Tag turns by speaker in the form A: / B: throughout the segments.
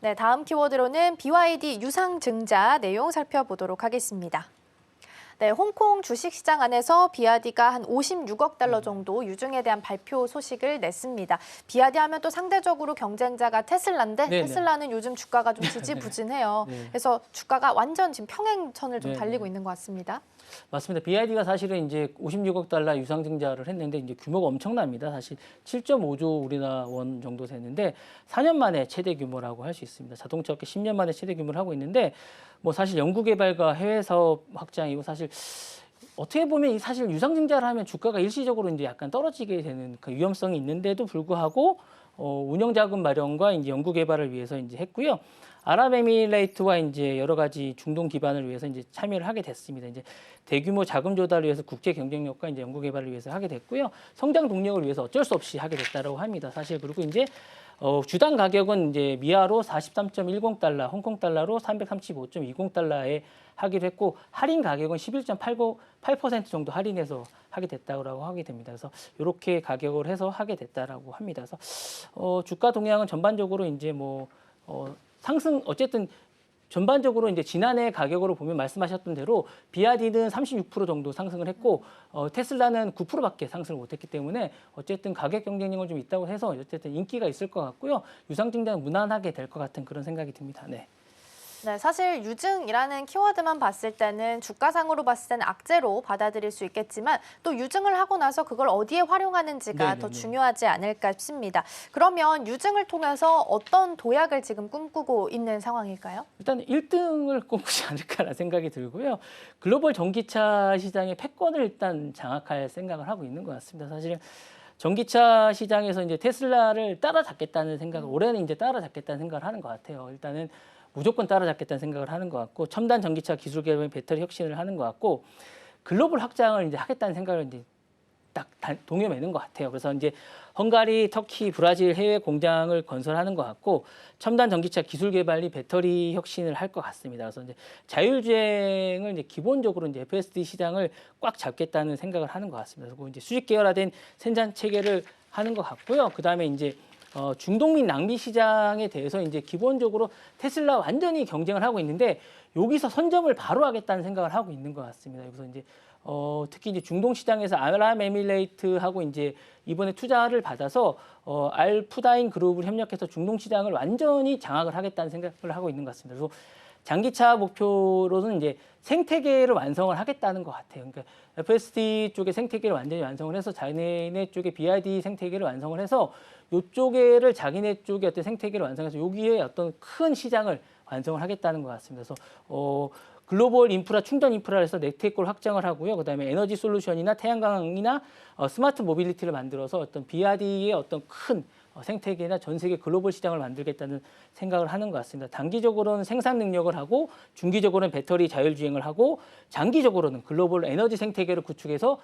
A: 네, 다음 키워드로는 BYD 유상증자 내용 살펴보도록 하겠습니다. 네, 홍콩 주식시장 안에서 비아디가 한 56억 달러 정도 유증에 대한 발표 소식을 냈습니다. 비아디 하면 또 상대적으로 경쟁자가 테슬라인데
B: 네네.
A: 테슬라는 요즘 주가가 좀 지지부진해요.
B: 네.
A: 그래서 주가가 완전 지금 평행선을 좀
B: 네네.
A: 달리고 있는 것 같습니다.
B: 맞습니다. BYD가 사실은 이제 56억 달러 유상증자를 했는데 이제 규모가 엄청납니다. 사실 7.5조 우리나라 원 정도 됐는데 4년 만에 최대 규모라고 할 수 있습니다. 자동차 업계 10년 만에 최대 규모를 하고 있는데 뭐 사실 연구개발과 해외 사업 확장이고 사실 어떻게 보면 사실 유상증자를 하면 주가가 일시적으로 이제 약간 떨어지게 되는 그 위험성이 있는데도 불구하고 운영자금 마련과 이제 연구개발을 위해서 이제 했고요. 아랍에미레이트와 이제 여러 가지 중동 기반을 위해서 이제 참여를 하게 됐습니다. 이제 대규모 자금 조달을 위해서 국제 경쟁력과 이제 연구 개발을 위해서 하게 됐고요. 성장 동력을 위해서 어쩔 수 없이 하게 됐다라고 합니다. 사실 그리고 이제 주당 가격은 이제 미아로 43.10달러, 홍콩 달러로 335.20달러에 하기로 했고 할인 가격은 11.8% 정도 할인해서 하게 됐다고 하게 됩니다. 그래서 이렇게 가격을 해서 하게 됐다라고 합니다. 그래서 주가 동향은 전반적으로 이제 상승 어쨌든 전반적으로 이제 지난해 가격으로 보면 말씀하셨던 대로 비아디는 36% 정도 상승을 했고 테슬라는 9%밖에 상승을 못했기 때문에 어쨌든 가격 경쟁력은 좀 있다고 해서 어쨌든 인기가 있을 것 같고요. 유상증자는 무난하게 될 것 같은 그런 생각이 듭니다. 네.
A: 네, 사실 유증이라는 키워드만 봤을 때는 주가상으로 봤을 때는 악재로 받아들일 수 있겠지만 또 유증을 하고 나서 그걸 어디에 활용하는지가
B: 네네네.
A: 더 중요하지 않을까 싶습니다. 그러면 유증을 통해서 어떤 도약을 지금 꿈꾸고 있는 상황일까요?
B: 일단 1등을 꿈꾸지 않을까라는 생각이 들고요. 글로벌 전기차 시장의 패권을 일단 장악할 생각을 하고 있는 것 같습니다. 사실 전기차 시장에서 이제 테슬라를 따라잡겠다는 생각을 올해는 이제 따라잡겠다는 생각을 하는 것 같아요. 일단은 무조건 따라잡겠다는 생각을 하는 것 같고 첨단 전기차 기술 개발, 배터리 혁신을 하는 것 같고 글로벌 확장을 이제 하겠다는 생각을 이제 딱 동요매는 것 같아요. 그래서 이제 헝가리, 터키, 브라질 해외 공장을 건설하는 것 같고 첨단 전기차 기술 개발이 배터리 혁신을 할 것 같습니다. 그래서 이제 자율주행을 이제 기본적으로 이제 FSD 시장을 꽉 잡겠다는 생각을 하는 것 같습니다. 그리고 이제 수직 계열화된 생산 체계를 하는 것 같고요. 그 다음에 이제 중동 및 낭비 시장에 대해서 이제 기본적으로 테슬라 완전히 경쟁을 하고 있는데 여기서 선점을 바로 하겠다는 생각을 하고 있는 것 같습니다. 그래서 이제 특히 이제 중동 시장에서 아랍에미레이트하고 이제 이번에 투자를 받아서 알푸다인 그룹을 협력해서 중동 시장을 완전히 장악을 하겠다는 생각을 하고 있는 것 같습니다. 그래서 장기차 목표로는 이제 생태계를 완성을 하겠다는 것 같아요. 그러니까 FSD 쪽의 생태계를 완전히 완성을 해서 자기네 쪽의 BYD 생태계를 완성을 해서 이쪽에를 자기네 쪽의 어떤 생태계를 완성해서 여기에 어떤 큰 시장을 완성을 하겠다는 것 같습니다. 그래서 글로벌 인프라, 충전 인프라를 해서 네트워크를 확장을 하고요. 그다음에 에너지 솔루션이나 태양광이나 스마트 모빌리티를 만들어서 어떤 BYD의 어떤 큰 생태계나 전 세계 글로벌 시장을 만들겠다는 생각을 하는 것 같습니다. 단기적으로는 생산 능력을 하고 중기적으로는 배터리 자율주행을 하고 장기적으로는 글로벌 에너지 생태계를 구축해서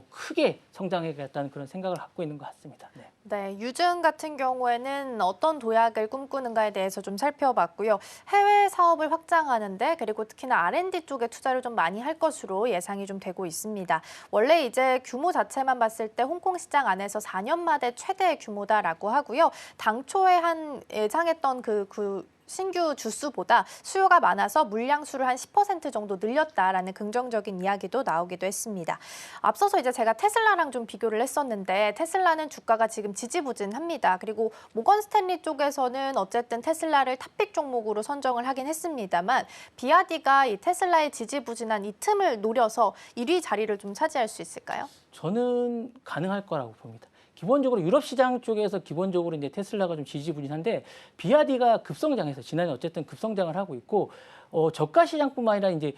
B: 크게 성장해겠다는 그런 생각을 갖고 있는 것 같습니다. 네.
A: 네, 유증 같은 경우에는 어떤 도약을 꿈꾸는가에 대해서 좀 살펴봤고요. 해외 사업을 확장하는데 그리고 특히나 R&D 쪽에 투자를 좀 많이 할 것으로 예상이 좀 되고 있습니다. 원래 이제 규모 자체만 봤을 때 홍콩 시장 안에서 4년 만에 최대 규모다라고 하고요. 당초에 한 예상했던 그 신규 주수보다 수요가 많아서 물량수를 한 10% 정도 늘렸다라는 긍정적인 이야기도 나오기도 했습니다. 앞서서 이제 제가 테슬라랑 좀 비교를 했었는데 테슬라는 주가가 지금 지지부진합니다. 그리고 모건 스탠리 쪽에서는 어쨌든 테슬라를 탑픽 종목으로 선정을 하긴 했습니다만 비아디가 이 테슬라의 지지부진한 이 틈을 노려서 1위 자리를 좀 차지할 수 있을까요?
B: 저는 가능할 거라고 봅니다. 기본적으로 유럽 시장 쪽에서 기본적으로 이제 테슬라가 좀 지지부진한데 비아디가 급성장해서 지난해 어쨌든 급성장을 하고 있고 저가 시장뿐만 아니라 이제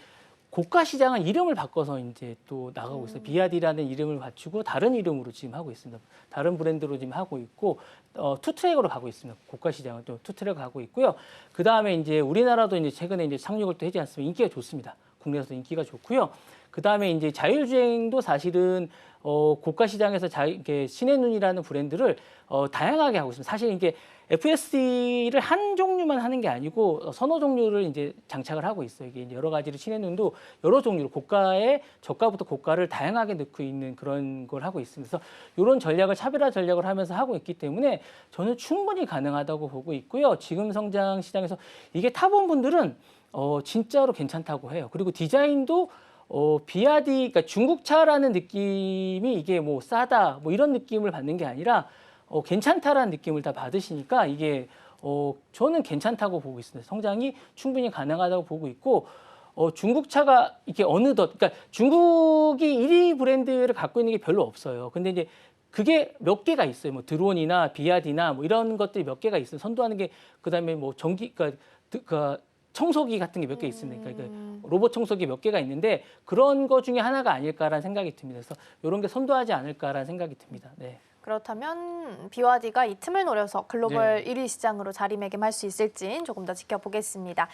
B: 고가 시장은 이름을 바꿔서 이제 또 나가고 있어요. 비아디라는 이름을 갖추고 다른 이름으로 지금 하고 있습니다. 다른 브랜드로 지금 하고 있고 투트랙으로 가고 있습니다. 고가 시장은 또 투트랙 가고 있고요. 그 다음에 이제 우리나라도 이제 최근에 이제 상륙을 또 하지 않습니까? 인기가 좋습니다. 국내에서도 인기가 좋고요. 그다음에 이제 자율주행도 사실은 고가 시장에서 이게 신의 눈이라는 브랜드를 다양하게 하고 있습니다. 사실 이게 FSD를 한 종류만 하는 게 아니고 서너 종류를 이제 장착을 하고 있어요. 이게 이제 여러 가지로 신의 눈도 여러 종류로 고가에 저가부터 고가를 다양하게 넣고 있는 그런 걸 하고 있습니다. 그래서 이런 전략을 차별화 전략을 하면서 하고 있기 때문에 저는 충분히 가능하다고 보고 있고요. 지금 성장 시장에서 이게 타본 분들은 진짜로 괜찮다고 해요. 그리고 디자인도 비아디, 그러니까 중국차라는 느낌이 이게 뭐 싸다, 뭐 이런 느낌을 받는 게 아니라 괜찮다라는 느낌을 다 받으시니까 이게 저는 괜찮다고 보고 있습니다. 성장이 충분히 가능하다고 보고 있고 중국차가 이게 어느덧, 그러니까 중국이 1위 브랜드를 갖고 있는 게 별로 없어요. 근데 이제 그게 몇 개가 있어요. 뭐 드론이나 비아디나 뭐 이런 것들이 몇 개가 있어요. 선도하는 게 그다음에 뭐 그러니까 청소기 같은 게 몇 개 있습니다. 그러니까 로봇 청소기 몇 개가 있는데 그런 거 중에 하나가 아닐까라는 생각이 듭니다. 그래서 이런 게 선도하지 않을까라는 생각이 듭니다. 네.
A: 그렇다면 BYD가 이 틈을 노려서 글로벌 1위 시장으로 자리매김할 수 있을지 조금 더 지켜보겠습니다.